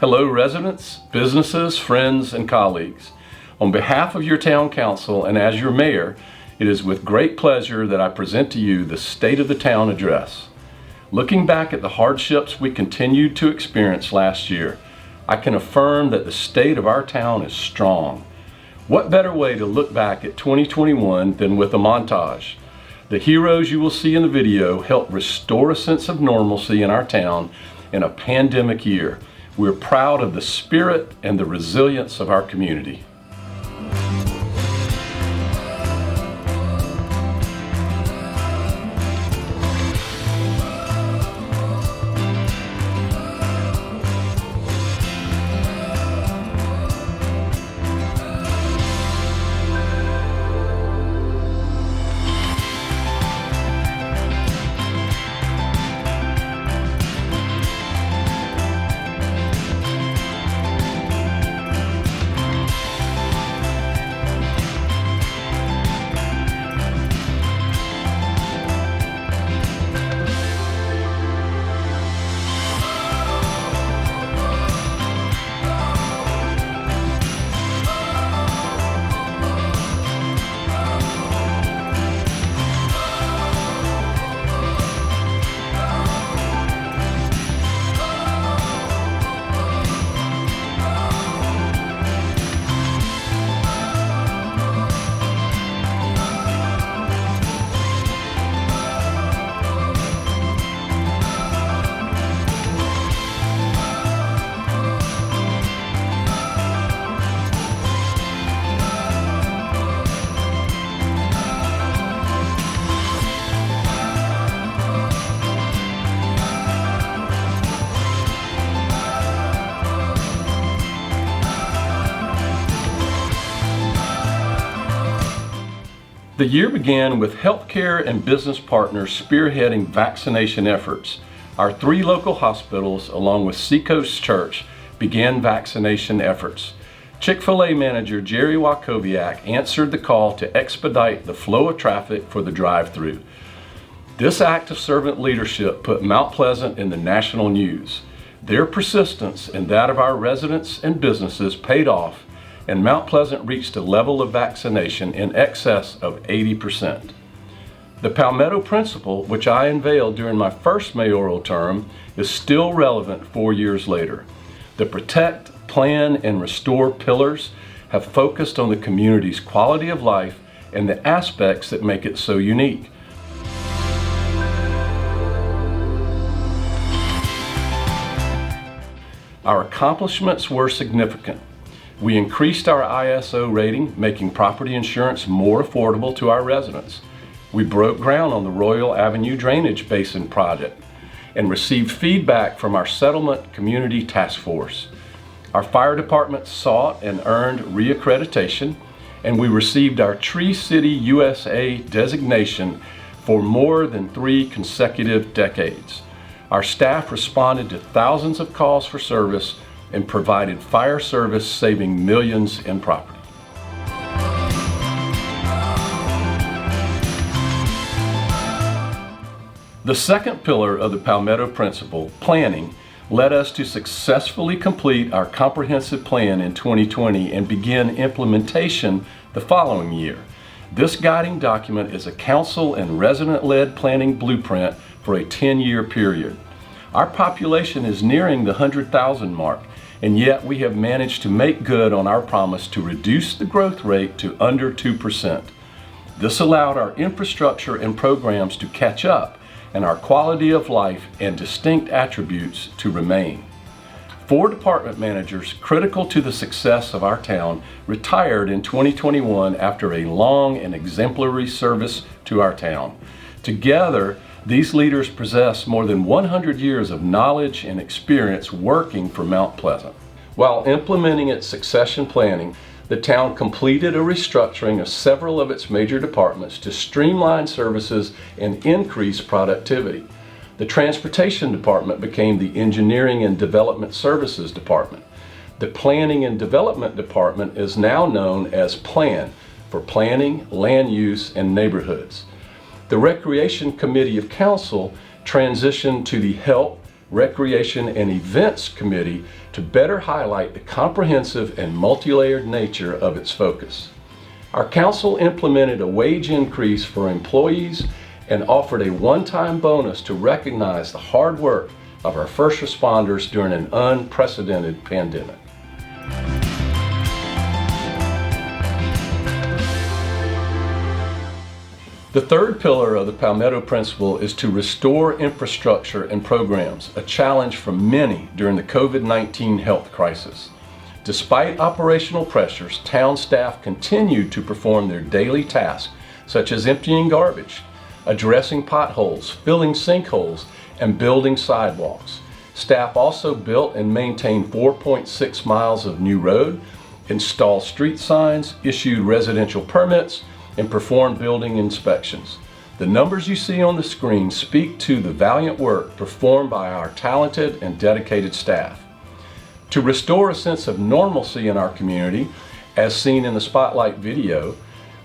Hello residents, businesses, friends, and colleagues. On behalf of your town council and as your mayor, it is with great pleasure that I present to you the State of the Town address. Looking back at the hardships we continued to experience last year, I can affirm that the state of our town is strong. What better way to look back at 2021 than with a montage? The heroes you will see in the video helped restore a sense of normalcy in our town in a pandemic year. We're proud of the spirit and the resilience of our community. The year began with healthcare and business partners spearheading vaccination efforts. Our 3 local hospitals, along with Seacoast Church, began vaccination efforts. Chick-fil-A manager Jerry Wachowiak answered the call to expedite the flow of traffic for the drive-thru. This act of servant leadership put Mount Pleasant in the national news. Their persistence and that of our residents and businesses paid off, and Mount Pleasant reached a level of vaccination in excess of 80%. The Palmetto Principle, which I unveiled during my first mayoral term, is still relevant 4 years later. The Protect, Plan, and Restore pillars have focused on the community's quality of life and the aspects that make it so unique. Our accomplishments were significant. We increased our ISO rating, making property insurance more affordable to our residents. We broke ground on the Royal Avenue Drainage Basin project and received feedback from our Settlement Community Task Force. Our fire department sought and earned reaccreditation, and we received our Tree City USA designation for more than 3 consecutive decades. Our staff responded to thousands of calls for service and provided fire service, saving millions in property. The second pillar of the Palmetto Principle, planning, led us to successfully complete our comprehensive plan in 2020 and begin implementation the following year. This guiding document is a council and resident-led planning blueprint for a 10-year period. Our population is nearing the 100,000 mark, and yet we have managed to make good on our promise to reduce the growth rate to under 2%. This allowed our infrastructure and programs to catch up and our quality of life and distinct attributes to remain. 4 department managers critical to the success of our town retired in 2021 after a long and exemplary service to our town. Together, these leaders possess more than 100 years of knowledge and experience working for Mount Pleasant. While implementing its succession planning, the town completed a restructuring of several of its major departments to streamline services and increase productivity. The Transportation Department became the Engineering and Development Services Department. The Planning and Development Department is now known as PLAN, for Planning, Land Use, and Neighborhoods. The Recreation Committee of Council transitioned to the Health, Recreation, and Events Committee to better highlight the comprehensive and multi-layered nature of its focus. Our council implemented a wage increase for employees and offered a one-time bonus to recognize the hard work of our first responders during an unprecedented pandemic. The third pillar of the Palmetto Principle is to restore infrastructure and programs, a challenge for many during the COVID-19 health crisis. Despite operational pressures, town staff continued to perform their daily tasks, such as emptying garbage, addressing potholes, filling sinkholes, and building sidewalks. Staff also built and maintained 4.6 miles of new road, installed street signs, issued residential permits, and performed building inspections. The numbers you see on the screen speak to the valiant work performed by our talented and dedicated staff. To restore a sense of normalcy in our community, as seen in the Spotlight video,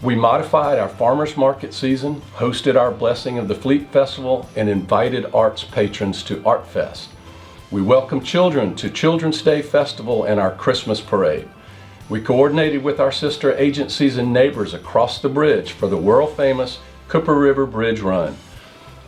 we modified our farmers market season, hosted our Blessing of the Fleet Festival, and invited arts patrons to Art Fest. We welcomed children to Children's Day Festival and our Christmas parade. We coordinated with our sister agencies and neighbors across the bridge for the world-famous Cooper River Bridge Run.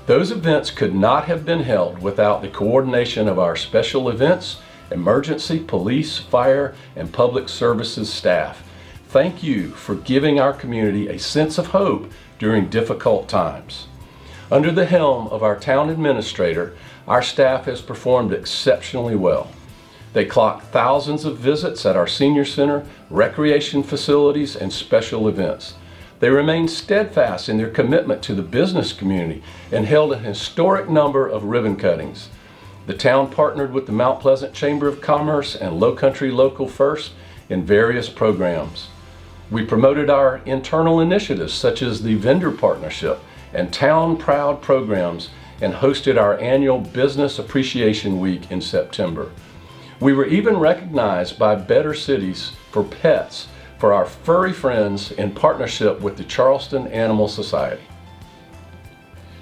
Those events could not have been held without the coordination of our special events, emergency, police, fire, and public services staff. Thank you for giving our community a sense of hope during difficult times. Under the helm of our town administrator, our staff has performed exceptionally well. They clocked thousands of visits at our senior center, recreation facilities, and special events. They remained steadfast in their commitment to the business community and held a historic number of ribbon cuttings. The town partnered with the Mount Pleasant Chamber of Commerce and Low Country Local First in various programs. We promoted our internal initiatives such as the vendor partnership and Town Proud programs and hosted our annual Business Appreciation Week in September. We were even recognized by Better Cities for Pets for our furry friends in partnership with the Charleston Animal Society.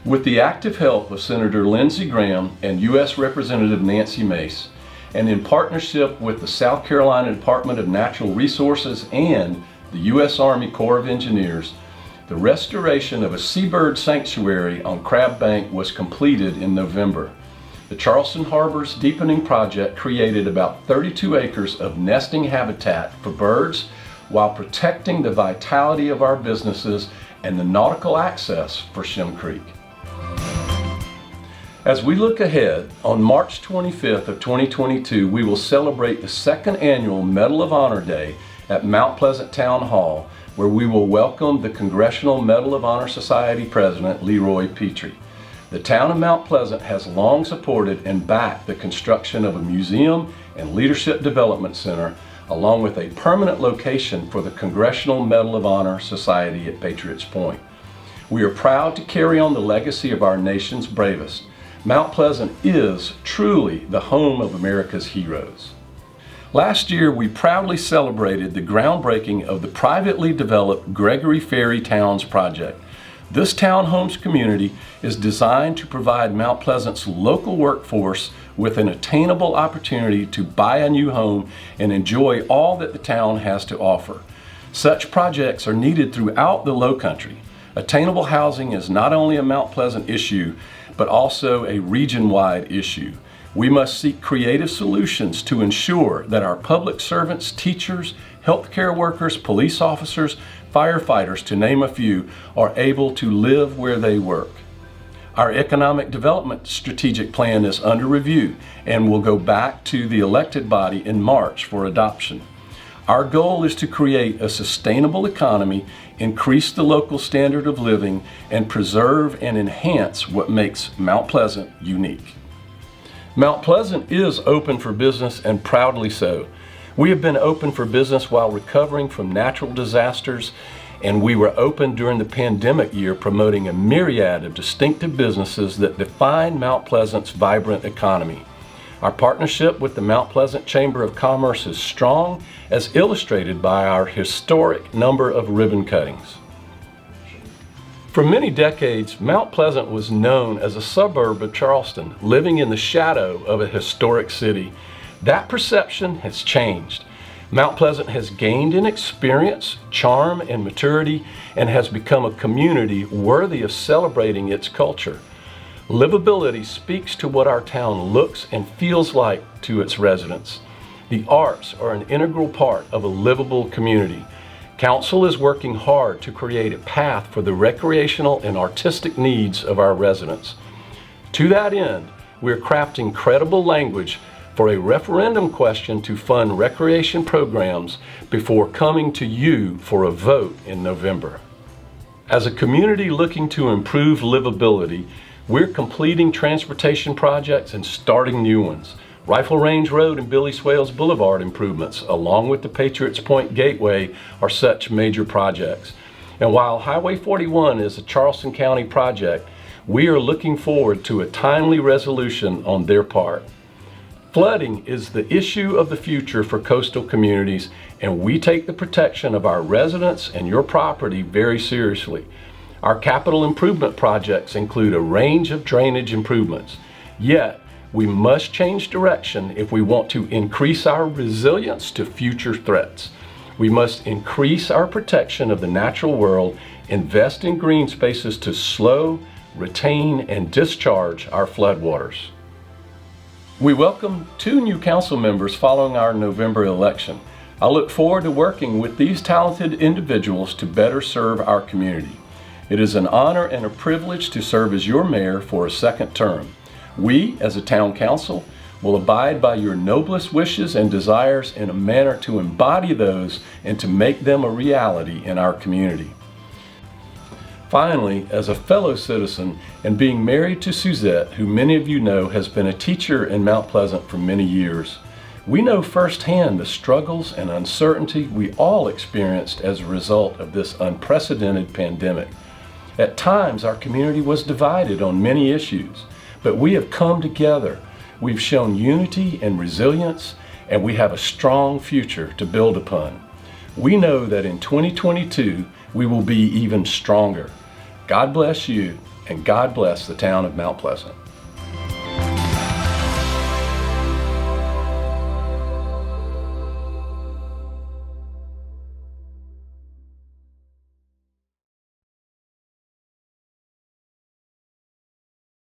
With the active help of Senator Lindsey Graham and U.S. Representative Nancy Mace, and in partnership with the South Carolina Department of Natural Resources and the U.S. Army Corps of Engineers, the restoration of a seabird sanctuary on Crab Bank was completed in November. The Charleston Harbor's deepening project created about 32 acres of nesting habitat for birds while protecting the vitality of our businesses and the nautical access for Shem Creek. As we look ahead, on March 25th of 2022, we will celebrate the second annual Medal of Honor Day at Mount Pleasant Town Hall, where we will welcome the Congressional Medal of Honor Society President Leroy Petrie. The town of Mount Pleasant has long supported and backed the construction of a museum and leadership development center, along with a permanent location for the Congressional Medal of Honor Society at Patriots Point. We are proud to carry on the legacy of our nation's bravest. Mount Pleasant is truly the home of America's heroes. Last year, we proudly celebrated the groundbreaking of the privately developed Gregory Ferry Towns project. This townhomes community is designed to provide Mount Pleasant's local workforce with an attainable opportunity to buy a new home and enjoy all that the town has to offer. Such projects are needed throughout the Lowcountry. Attainable housing is not only a Mount Pleasant issue, but also a region-wide issue. We must seek creative solutions to ensure that our public servants, teachers, healthcare workers, police officers, firefighters, to name a few, are able to live where they work. Our economic development strategic plan is under review and will go back to the elected body in March for adoption. Our goal is to create a sustainable economy, increase the local standard of living, and preserve and enhance what makes Mount Pleasant unique. Mount Pleasant is open for business, and proudly so. We have been open for business while recovering from natural disasters, and we were open during the pandemic year, promoting a myriad of distinctive businesses that define Mount Pleasant's vibrant economy. Our partnership with the Mount Pleasant Chamber of Commerce is strong, as illustrated by our historic number of ribbon cuttings. For many decades, Mount Pleasant was known as a suburb of Charleston, living in the shadow of a historic city. That perception has changed. Mount Pleasant has gained in experience, charm, and maturity, and has become a community worthy of celebrating its culture. Livability speaks to what our town looks and feels like to its residents. The arts are an integral part of a livable community. Council is working hard to create a path for the recreational and artistic needs of our residents. To that end, we're crafting credible language for a referendum question to fund recreation programs before coming to you for a vote in November. As a community looking to improve livability, we're completing transportation projects and starting new ones. Rifle Range Road and Billy Swales Boulevard improvements, along with the Patriots Point Gateway, are such major projects. And while Highway 41 is a Charleston County project, we are looking forward to a timely resolution on their part. Flooding is the issue of the future for coastal communities, and we take the protection of our residents and your property very seriously. Our capital improvement projects include a range of drainage improvements. Yet, we must change direction if we want to increase our resilience to future threats. We must increase our protection of the natural world, invest in green spaces to slow, retain, and discharge our floodwaters. We welcome 2 new council members following our November election. I look forward to working with these talented individuals to better serve our community. It is an honor and a privilege to serve as your mayor for a second term. We, as a town council, will abide by your noblest wishes and desires in a manner to embody those and to make them a reality in our community. Finally, as a fellow citizen and being married to Suzette, who many of you know has been a teacher in Mount Pleasant for many years, we know firsthand the struggles and uncertainty we all experienced as a result of this unprecedented pandemic. At times, our community was divided on many issues, but we have come together. We've shown unity and resilience, and we have a strong future to build upon. We know that in 2022, we will be even stronger. God bless you, and God bless the town of Mount Pleasant.